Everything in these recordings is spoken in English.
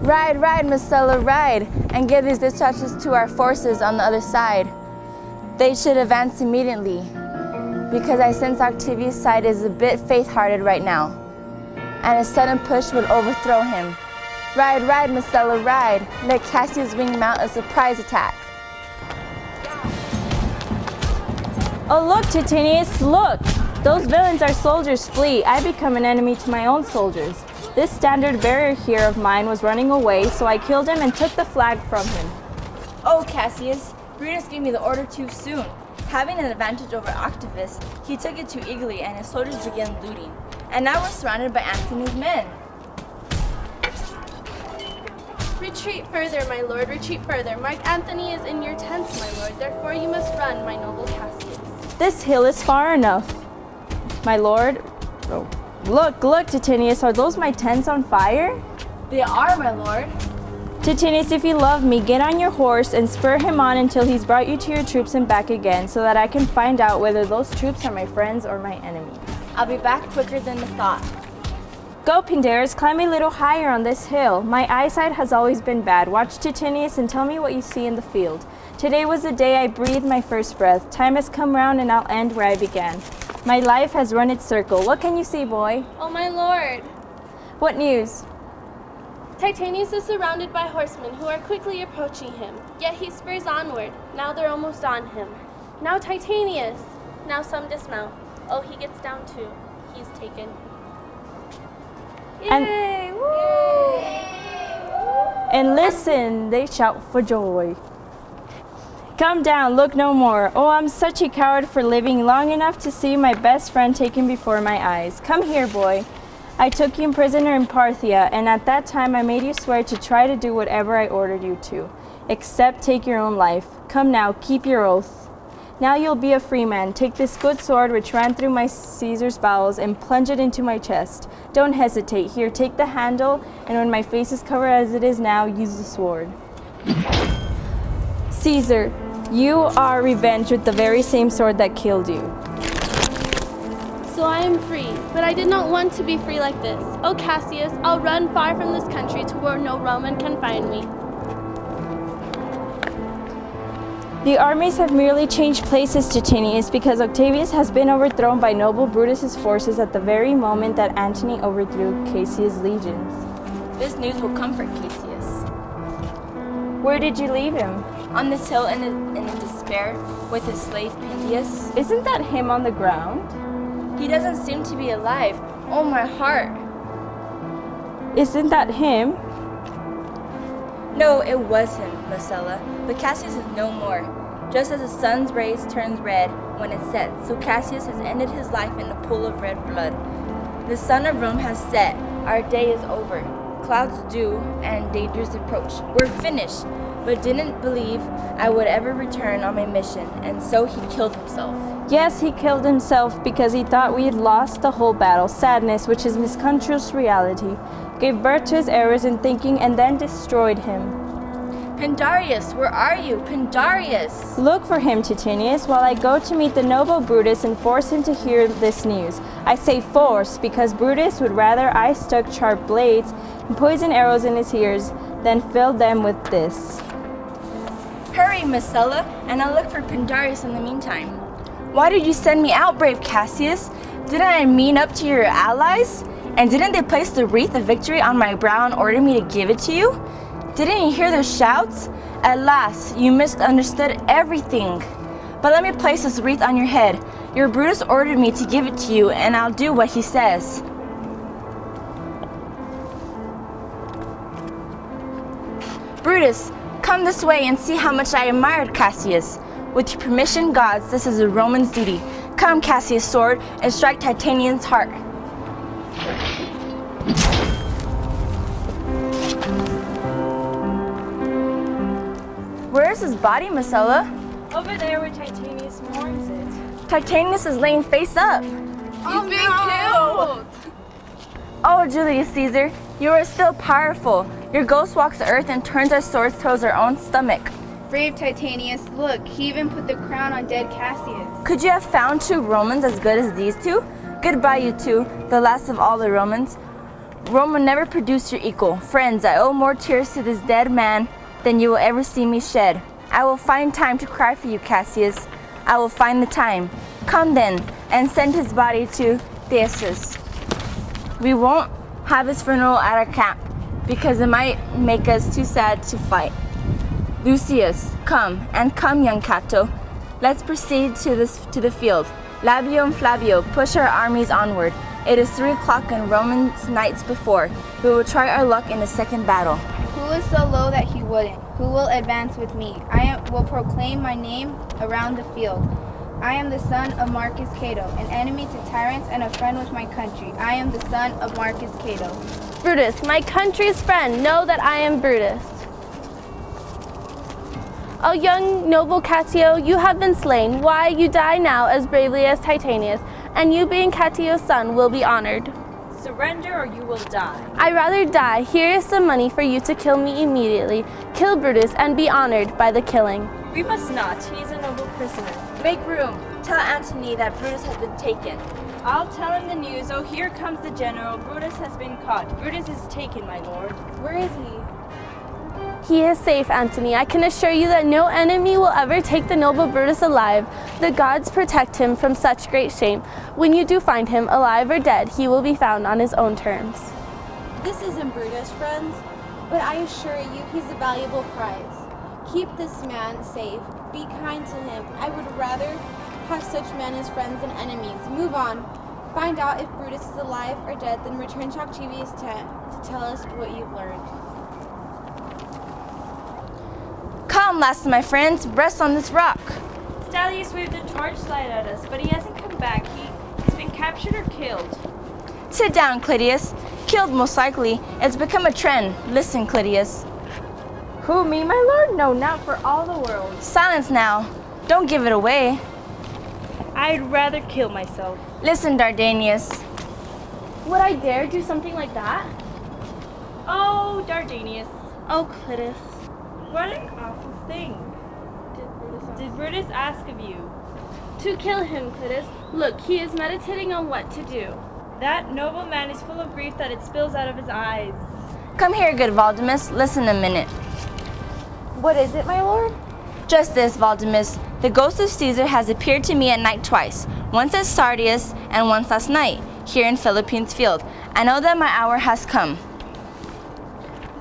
Ride, ride, Marcella, ride, and give these dispatches to our forces on the other side. They should advance immediately, because I sense Octavius' side is a bit faint-hearted right now, and a sudden push would overthrow him. Ride, ride, Marcella, ride. Let Cassius wing mount a surprise attack. Oh, look, Titinius, look! Those villains are soldiers flee. I become an enemy to my own soldiers. This standard bearer here of mine was running away, so I killed him and took the flag from him. Oh, Cassius, Brutus gave me the order too soon. Having an advantage over Octavius, he took it too eagerly and his soldiers began looting. And now we're surrounded by Antony's men. Retreat further, my lord, retreat further. Mark Antony is in your tents, my lord. Therefore you must run, my noble Cassius. This hill is far enough, my lord. Oh. Look, look, Titinius, are those my tents on fire? They are, my lord. Titinius, if you love me, get on your horse and spur him on until he's brought you to your troops and back again, so that I can find out whether those troops are my friends or my enemies. I'll be back quicker than the thought. Go, Pindarus, climb a little higher on this hill. My eyesight has always been bad. Watch Titinius and tell me what you see in the field. Today was the day I breathed my first breath. Time has come round and I'll end where I began. My life has run its circle. What can you see, boy? Oh, my lord. What news? Titanius is surrounded by horsemen who are quickly approaching him. Yet he spurs onward. Now they're almost on him. Now Titanius. Now some dismount. Oh, he gets down too. He's taken. Yay! Woo! And listen, they shout for joy. Come down, look no more. Oh, I'm such a coward for living long enough to see my best friend taken before my eyes. Come here, boy. I took you prisoner in Parthia, and at that time I made you swear to try to do whatever I ordered you to, except take your own life. Come now, keep your oath. Now you'll be a free man. Take this good sword which ran through my Caesar's bowels and plunge it into my chest. Don't hesitate. Here, take the handle, and when my face is covered as it is now, use the sword. Caesar, you are revenged with the very same sword that killed you. So I am free, but I did not want to be free like this. Oh, Cassius, I'll run far from this country to where no Roman can find me. The armies have merely changed places, Titinius, because Octavius has been overthrown by noble Brutus's forces at the very moment that Antony overthrew Cassius' legions. This news will comfort Cassius. Where did you leave him? On this hill in despair with his slave Pindius. Isn't that him on the ground? He doesn't seem to be alive. Oh, my heart. Isn't that him? No, it was him, Marcella, but Cassius is no more. Just as the sun's rays turns red when it sets, so Cassius has ended his life in a pool of red blood. The sun of Rome has set. Our day is over. Clouds do, and dangers approach. We're finished, but didn't believe I would ever return on my mission, and so he killed himself. Yes, he killed himself because he thought we had lost the whole battle. Sadness, which is misconstrued reality, gave birth to his errors in thinking and then destroyed him. Pindarus, where are you? Pindarus! Look for him, Titinius, while I go to meet the noble Brutus and force him to hear this news. I say force because Brutus would rather I stuck sharp blades and poison arrows in his ears than filled them with this. Hurry, Marcella, and I'll look for Pindarus in the meantime. Why did you send me out, brave Cassius? Didn't I mean up to your allies? And didn't they place the wreath of victory on my brow and order me to give it to you? Didn't you hear their shouts? At last, you misunderstood everything. But let me place this wreath on your head. Your Brutus ordered me to give it to you, and I'll do what he says. Brutus, come this way and see how much I admired Cassius. With your permission, gods, this is a Roman's duty. Come, Cassius' sword, and strike Titanian's heart. Where's his body, Marcella? Over there where Titanius mourns it. Titanius is laying face up. He's being killed! Oh, Julius Caesar, you are still powerful. Your ghost walks the earth and turns our swords towards our own stomach. Brave Titanius, look, he even put the crown on dead Cassius. Could you have found two Romans as good as these two? Goodbye, you two, the last of all the Romans. Rome will never produce your equal. Friends, I owe more tears to this dead man than you will ever see me shed. I will find time to cry for you, Cassius. I will find the time. Come then, and send his body to Theseus. We won't have his funeral at our camp, because it might make us too sad to fight. Lucius, come, and come, young Cato. Let's proceed to the field. Labio and Flavio, push our armies onward. It is 3 o'clock and Roman's nights before. We will try our luck in the second battle. Who is so low that he wouldn't? Who will advance with me? Will proclaim my name around the field. I am the son of Marcus Cato, an enemy to tyrants and a friend with my country. I am the son of Marcus Cato. Brutus, my country's friend, know that I am Brutus. O young noble Cato, you have been slain. Why, you die now as bravely as Titanius, and you being Cato's son will be honored. Surrender or you will die. I'd rather die. Here is some money for you to kill me immediately. Kill Brutus and be honored by the killing. We must not. He is a noble prisoner. Make room. Tell Antony that Brutus has been taken. I'll tell him the news. Oh, here comes the general. Brutus has been caught. Brutus is taken, my lord. Where is he? He is safe, Antony. I can assure you that no enemy will ever take the noble Brutus alive. The gods protect him from such great shame. When you do find him, alive or dead, he will be found on his own terms. This isn't Brutus, friends, but I assure you he's a valuable prize. Keep this man safe. Be kind to him. I would rather have such men as friends than enemies. Move on. Find out if Brutus is alive or dead, then return to Octavius' tent to tell us what you've learned. Come, last of my friends, rest on this rock. Stalius waved a torchlight at us, but he hasn't come back. He's been captured or killed. Sit down, Clytius. Killed, most likely. It's become a trend. Listen, Clytius. Who, me, my lord? No, not for all the world. Silence now. Don't give it away. I'd rather kill myself. Listen, Dardanius. Would I dare do something like that? Oh, Dardanius. Oh, Clitus. What an awful thing. Did Brutus ask of you? To kill him, Clitus. Look, he is meditating on what to do. That noble man is full of grief that it spills out of his eyes. Come here, good Valdemus. Listen a minute. What is it, my lord? Just this, Valdemus. The ghost of Caesar has appeared to me at night twice. Once at Sardius and once last night, here in Philippine's field. I know that my hour has come.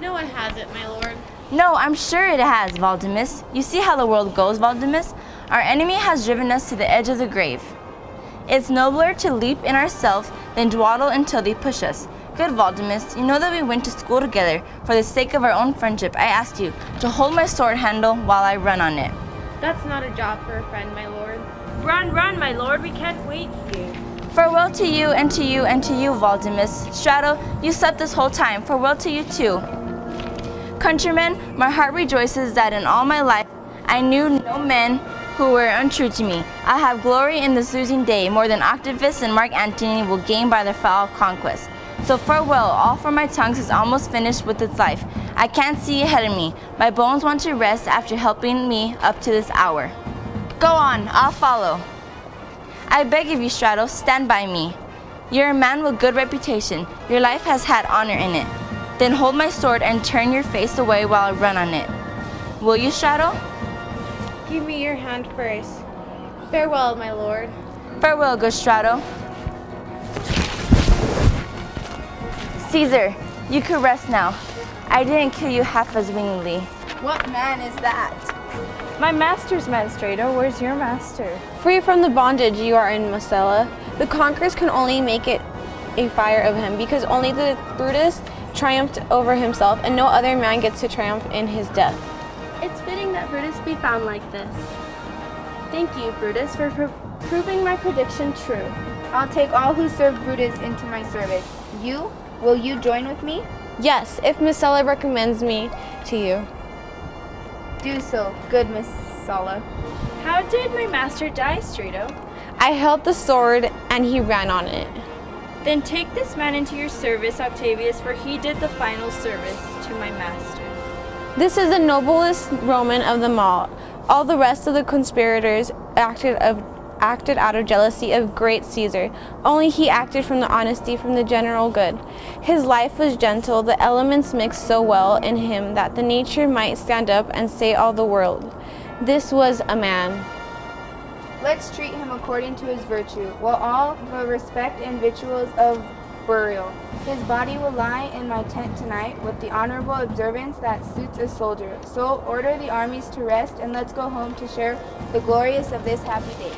No, it hasn't, my lord. No, I'm sure it has, Valdemus. You see how the world goes, Valdemus? Our enemy has driven us to the edge of the grave. It's nobler to leap in ourselves than dawdle until they push us. Good Valdemus, you know that we went to school together. For the sake of our own friendship, I asked you to hold my sword handle while I run on it. That's not a job for a friend, my lord. Run, run, my lord. We can't wait here. Farewell to you and to you and to you, Valdemus. Strato, you slept this whole time. Farewell to you too. Countrymen, my heart rejoices that in all my life I knew no men who were untrue to me. I have glory in this losing day, more than Octavius and Mark Antony will gain by their foul conquest. So farewell, all for my tongue is almost finished with its life. I can't see ahead of me. My bones want to rest after helping me up to this hour. Go on, I'll follow. I beg of you, Strato, stand by me. You're a man with good reputation. Your life has had honor in it. Then hold my sword and turn your face away while I run on it. Will you, Strato? Give me your hand first. Farewell, my lord. Farewell, good Strato. Caesar, you could rest now. I didn't kill you half as willingly. What man is that? My master's man, Strato. Where's your master? Free from the bondage you are in, Marcella. The conquerors can only make it a fire of him, because only the Brutus triumphed over himself, and no other man gets to triumph in his death. It's fitting that Brutus be found like this. Thank you, Brutus, for proving my prediction true. I'll take all who serve Brutus into my service. You? Will you join with me? Yes, if Marcella recommends me to you. Do so, good Miss Sala. How did my master die, Strato? I held the sword and he ran on it. Then take this man into your service, Octavius, for he did the final service to my master. This is the noblest Roman of them all. All the rest of the conspirators acted acted out of jealousy of great Caesar. Only he acted from the honesty from the general good. His life was gentle, the elements mixed so well in him that the nature might stand up and say all the world, this was a man. Let's treat him according to his virtue, while all the respect and victuals of burial. His body will lie in my tent tonight with the honorable observance that suits a soldier. So order the armies to rest, and let's go home to share the glories of this happy day.